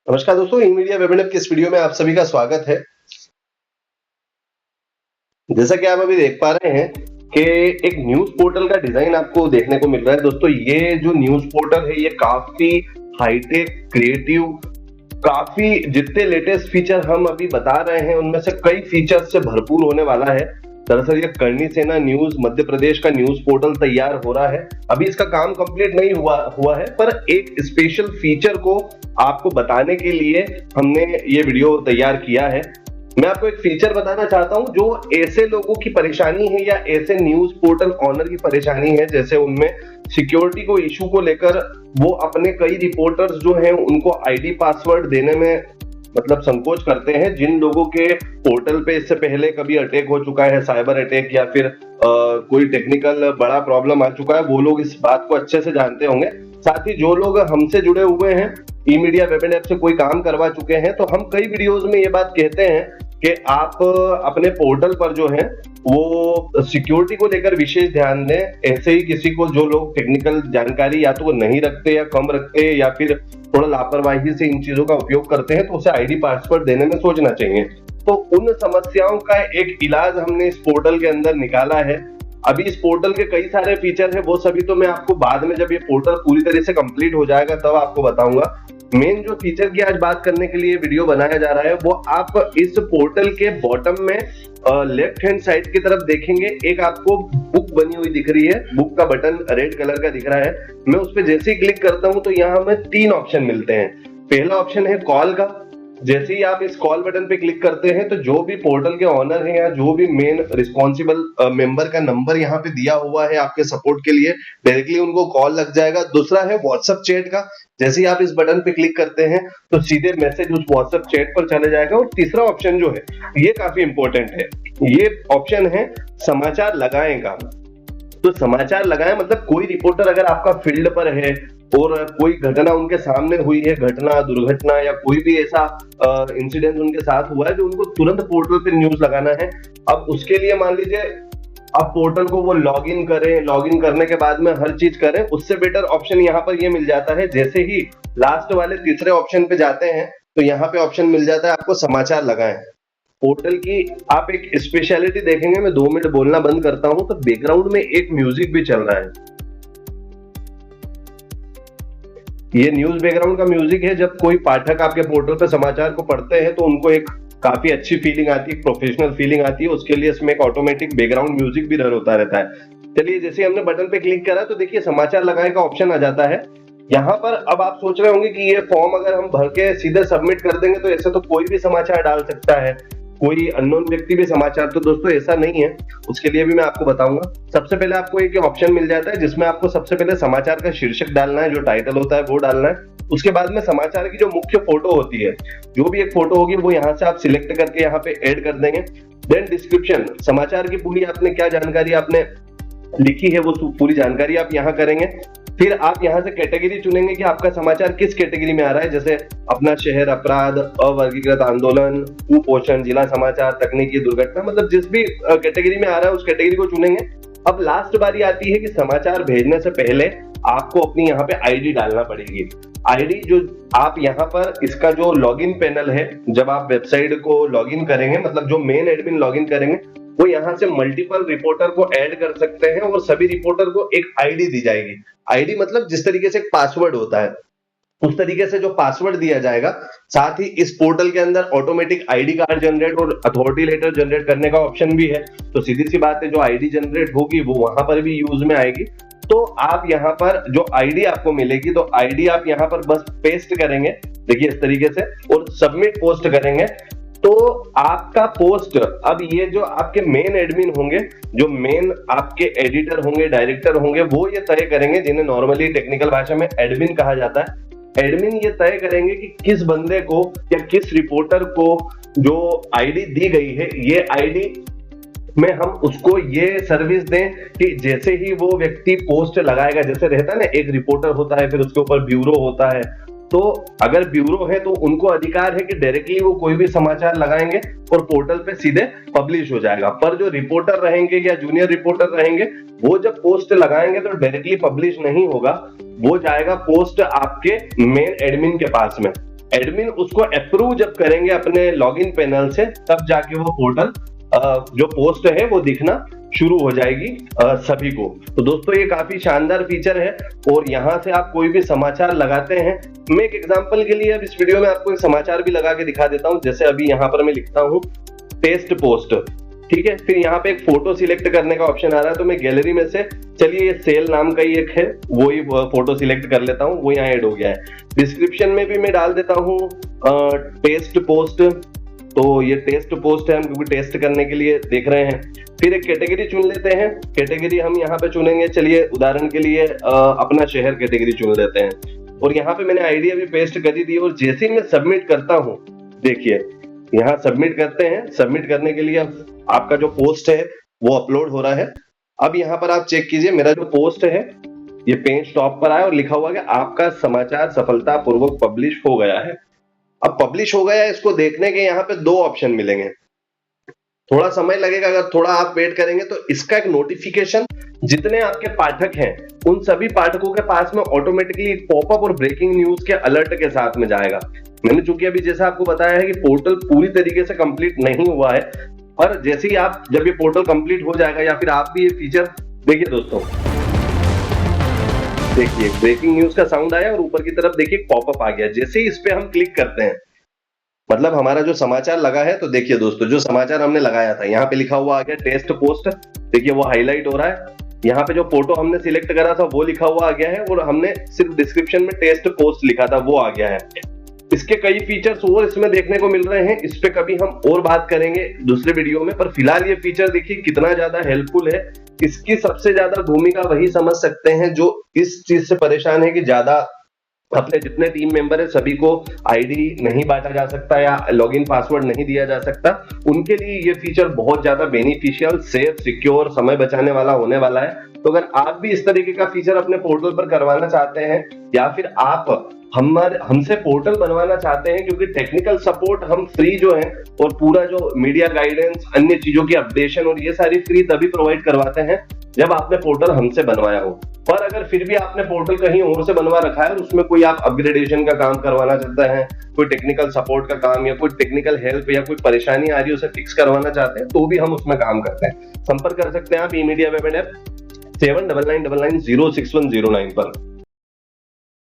नमस्कार दोस्तों, ई media webinar की इस वीडियो में आप सभी का स्वागत है। जैसा कि आप अभी देख पा रहे हैं कि एक न्यूज़ पोर्टल का डिजाइन आपको देखने को मिल रहा है। दोस्तों, ये जो न्यूज़ पोर्टल है ये काफी हाईटेक, क्रिएटिव, काफी जितने लेटेस्ट फीचर हम अभी बता रहे हैं उनमें से कई फीचर से भरपूर होने वाला है। दरअसल ये करनी सेना न्यूज मध्य प्रदेश का न्यूज पोर्टल तैयार हो रहा है। अभी इसका काम कंप्लीट नहीं हुआ है, पर एक स्पेशल फीचर को आपको बताने के लिए हमने ये वीडियो तैयार किया है। मैं आपको एक फीचर बताना चाहता हूं जो ऐसे लोगों की परेशानी है या ऐसे न्यूज पोर्टल ऑनर की परेशानी है जैसे उनमें सिक्योरिटी को इशू को लेकर वो अपने कई रिपोर्टर्स जो हैं उनको आईडी पासवर्ड देने में मतलब संकोच करते हैं। जिन लोगों के पोर्टल पे इससे पहले कभी अटैक हो चुका है, साइबर अटैक या फिर कोई टेक्निकल बड़ा प्रॉब्लम आ चुका है, वो लोग इस बात को अच्छे से जानते होंगे। साथ ही जो लोग हमसे जुड़े हुए हैं, ई मीडिया वेबिनार से कोई काम करवा चुके हैं, तो हम कई वीडियोस में ये बात कहते हैं कि आप अपने पोर्टल पर जो है वो सिक्योरिटी को लेकर विशेष ध्यान दें। ऐसे ही किसी को जो लोग टेक्निकल जानकारी या तो वो नहीं रखते या कम रखते या फिर थोड़ा लापरवाही से इन चीजों का उपयोग करते हैं, तो उसे आईडी पासवर्ड देने में सोचना चाहिए। तो उन समस्याओं का एक इलाज हमने इस पोर्टल के अंदर निकाला है। अभी इस पोर्टल के कई सारे फीचर है, वो सभी तो मैं आपको बाद में जब ये पोर्टल पूरी तरह से कंप्लीट हो जाएगा तब आपको बताऊंगा। मेन जो फीचर की आज बात करने के लिए वीडियो बनाया जा रहा है वो आप इस पोर्टल के बॉटम में लेफ्ट हैंड साइड की तरफ देखेंगे, एक आपको बुक बनी हुई दिख रही है। बुक का बटन रेड कलर का दिख रहा है। मैं उस पर जैसे ही क्लिक करता हूं तो यहाँ हमें 3 ऑप्शन मिलते हैं। पहला ऑप्शन है कॉल का। जैसे ही आप इस कॉल बटन पे क्लिक करते हैं तो जो भी पोर्टल के ऑनर हैं या जो भी मेन रिस्पॉन्सिबल मेंबर का नंबर यहाँ पे दिया हुआ है आपके सपोर्ट के लिए, डायरेक्टली उनको कॉल लग जाएगा। दूसरा है व्हाट्सएप चैट का। जैसे ही आप इस बटन पे क्लिक करते हैं तो सीधे मैसेज उस व्हाट्सएप चैट पर चले जाएगा। और तीसरा ऑप्शन जो है ये काफी इंपॉर्टेंट है, ये ऑप्शन है समाचार लगाएं का। तो समाचार लगाएं मतलब कोई रिपोर्टर अगर आपका फील्ड पर है और कोई घटना उनके सामने हुई है, घटना, दुर्घटना या कोई भी ऐसा इंसिडेंट उनके साथ हुआ है जो उनको तुरंत पोर्टल पे न्यूज लगाना है। अब उसके लिए मान लीजिए अब पोर्टल को वो लॉगिन करें, लॉगिन करने के बाद में हर चीज करें, उससे बेटर ऑप्शन यहाँ पर ये मिल जाता है। जैसे ही लास्ट वाले तीसरे ऑप्शन पे जाते हैं तो यहाँ पे ऑप्शन मिल जाता है आपको समाचार लगाएं। पोर्टल की आप एक स्पेशलिटी देखेंगे, मैं 2 मिनट बोलना बंद करता हूं तो बैकग्राउंड में एक म्यूजिक भी चल रहा है। ये न्यूज बैकग्राउंड का म्यूजिक है। जब कोई पाठक आपके पोर्टल पे समाचार को पढ़ते हैं तो उनको एक काफी अच्छी फीलिंग आती है, प्रोफेशनल फीलिंग आती है। उसके लिए इसमें एक ऑटोमेटिक बैकग्राउंड म्यूजिक भी रन होता रहता है। चलिए, जैसे हमने बटन पे क्लिक करा तो देखिए समाचार लगाए का ऑप्शन आ जाता है यहाँ पर। अब आप सोच रहे होंगे कि ये फॉर्म अगर हम भर के सीधे सबमिट कर देंगे तो ऐसे तो कोई भी समाचार डाल सकता है, कोई अननोन व्यक्ति भी समाचार। तो दोस्तों ऐसा नहीं है, उसके लिए भी मैं आपको बताऊंगा। सबसे पहले आपको एक ऑप्शन मिल जाता है जिसमें आपको सबसे पहले समाचार का शीर्षक डालना है, जो टाइटल होता है वो डालना है। उसके बाद में समाचार की जो मुख्य फोटो होती है, जो भी एक फोटो होगी वो यहाँ से आप सिलेक्ट करके यहाँ पे ऐड कर देंगे। देन डिस्क्रिप्शन, समाचार की पूरी आपने क्या जानकारी आपने लिखी है वो पूरी जानकारी आप यहाँ करेंगे। फिर आप यहाँ से कैटेगरी चुनेंगे कि आपका समाचार किस कैटेगरी में आ रहा है, जैसे अपना शहर, अपराध, अवर्गीकृत आंदोलन, कुपोषण, जिला समाचार, तकनीकी, दुर्घटना, मतलब जिस भी कैटेगरी में आ रहा है उस कैटेगरी को चुनेंगे। अब लास्ट बारी आती है कि समाचार भेजने से पहले आपको अपनी यहाँ पे आईडी डालना पड़ेगी। आईडी जो आप यहाँ पर इसका जो लॉगिन पैनल है, जब आप वेबसाइट को लॉगिन करेंगे, मतलब जो मेन एडमिन लॉगिन करेंगे वो यहाँ से मल्टीपल रिपोर्टर को ऐड कर सकते हैं और सभी रिपोर्टर को एक आईडी दी जाएगी। आईडी मतलब जिस तरीके से एक पासवर्ड होता है उस तरीके से जो पासवर्ड दिया जाएगा। साथ ही इस पोर्टल के अंदर ऑटोमेटिक आईडी कार्ड जनरेट और अथॉरिटी लेटर जनरेट करने का ऑप्शन भी है। तो सीधी सी बात है, जो आईडी जनरेट होगी वो वहां पर भी यूज में आएगी। तो आप यहाँ पर जो आईडी आपको मिलेगी तो आईडी आप यहाँ पर बस पेस्ट करेंगे, देखिए इस तरीके से, और सबमिट पोस्ट करेंगे तो आपका पोस्ट, अब ये जो आपके मेन एडमिन होंगे, जो मेन आपके एडिटर होंगे, डायरेक्टर होंगे, वो ये तय करेंगे, जिन्हें नॉर्मली टेक्निकल भाषा में एडमिन कहा जाता है। एडमिन ये तय करेंगे कि किस बंदे को या किस रिपोर्टर को जो आईडी दी गई है, ये आईडी में हम उसको ये सर्विस दें कि जैसे ही वो व्यक्ति पोस्ट लगाएगा, जैसे रहता है ना, एक रिपोर्टर होता है, फिर उसके ऊपर ब्यूरो होता है, तो अगर ब्यूरो है तो उनको अधिकार है कि डायरेक्टली वो कोई भी समाचार लगाएंगे और पोर्टल पे सीधे पब्लिश हो जाएगा। पर जो रिपोर्टर रहेंगे या जूनियर रिपोर्टर रहेंगे वो जब पोस्ट लगाएंगे तो डायरेक्टली पब्लिश नहीं होगा, वो जाएगा पोस्ट आपके मेन एडमिन के पास में। एडमिन उसको अप्रूव जब करेंगे अपने लॉगिन पैनल से, तब जाके वो पोर्टल जो पोस्ट है वो दिखना शुरू हो जाएगी सभी को। तो दोस्तों ये काफी शानदार फीचर है और यहाँ से आप कोई भी समाचार लगाते हैं। मैं एक एग्जांपल के लिए अब इस वीडियो में आपको एक समाचार भी लगा के दिखा देता हूँ। जैसे अभी यहाँ पर मैं लिखता हूँ टेस्ट पोस्ट, ठीक है, फिर यहाँ पे एक फोटो सिलेक्ट करने का ऑप्शन आ रहा है, तो मैं गैलरी में से चलिए ये सेल नाम का ही एक है वो ही फोटो सिलेक्ट कर लेता हूँ, वो यहाँ ऐड हो गया है। डिस्क्रिप्शन में भी मैं डाल देता हूँ टेस्ट पोस्ट, तो ये टेस्ट पोस्ट है, हम क्योंकि टेस्ट करने के लिए देख रहे हैं। फिर एक कैटेगरी चुन लेते हैं, कैटेगरी हम यहाँ पे चुनेंगे, चलिए उदाहरण के लिए अपना शहर कैटेगरी चुन लेते हैं और यहाँ पे मैंने आईडी अभी पेस्ट कर दी और जैसे ही मैं सबमिट करता हूँ, देखिए यहाँ सबमिट करते हैं। सबमिट करने के लिए अब आपका जो पोस्ट है वो अपलोड हो रहा है। अब यहाँ पर आप चेक कीजिए, मेरा जो पोस्ट है ये पेज टॉप पर आया और लिखा हुआ है आपका समाचार सफलतापूर्वक पब्लिश हो गया है। अब पब्लिश हो गया है, इसको देखने के यहाँ पे दो ऑप्शन मिलेंगे, थोड़ा समय लगेगा, अगर थोड़ा आप वेट करेंगे तो इसका एक नोटिफिकेशन जितने आपके पाठक हैं उन सभी पाठकों के पास में ऑटोमेटिकली पॉपअप और ब्रेकिंग न्यूज के अलर्ट के साथ में जाएगा। मैंने चूंकि अभी जैसा आपको बताया है कि पोर्टल पूरी तरीके से कंप्लीट नहीं हुआ है, पर जैसे ही आप जब ये पोर्टल कंप्लीट हो जाएगा या फिर आप भी ये फीचर देखिए दोस्तों, देखिए ब्रेकिंग न्यूज का साउंड आया और ऊपर की तरफ देखिए पॉपअप आ गया। जैसे ही इस पे हम क्लिक करते हैं, मतलब हमारा जो समाचार लगा है, तो देखिए दोस्तों जो समाचार हमने लगाया था यहाँ पे लिखा हुआ आ गया टेस्ट पोस्ट, देखिए वो हाईलाइट हो रहा है। यहाँ पे जो फोटो हमने सिलेक्ट करा था वो लिखा हुआ आ गया है और हमने सिर्फ डिस्क्रिप्शन में टेस्ट पोस्ट लिखा था वो आ गया है। इसके कई फीचर्स और इसमें देखने को मिल रहे हैं, इस पे कभी हम और बात करेंगे दूसरे वीडियो में, पर फिलहाल ये फीचर देखिए कितना ज्यादा हेल्पफुल है। इसकी सबसे ज्यादा भूमिका वही समझ सकते हैं जो इस चीज से परेशान है कि ज्यादा अपने जितने टीम मेंबर है सभी को आईडी नहीं बांटा जा सकता या लॉगिन पासवर्ड नहीं दिया जा सकता, उनके लिए ये फीचर बहुत ज्यादा बेनिफिशियल, सेफ, सिक्योर, समय बचाने वाला होने वाला है। तो अगर आप भी इस तरीके का फीचर अपने पोर्टल पर करवाना चाहते हैं या फिर आप हमसे पोर्टल बनवाना चाहते हैं, क्योंकि टेक्निकल सपोर्ट हम फ्री जो है और पूरा जो मीडिया गाइडेंस, अन्य चीजों की अपडेशन और ये सारी फ्री तभी प्रोवाइड करवाते हैं जब आपने पोर्टल हमसे बनवाया हो। पर अगर फिर भी आपने पोर्टल कहीं और से बनवा रखा है और उसमें कोई आप अपग्रेडेशन का काम करवाना चाहते हैं, कोई टेक्निकल सपोर्ट का काम या कोई टेक्निकल हेल्प या कोई परेशानी आ रही है उसे फिक्स करवाना चाहते हैं, तो भी हम उसमें काम करते हैं। संपर्क कर सकते हैं आप ई मीडिया वेब ऐप 7999906109 पर।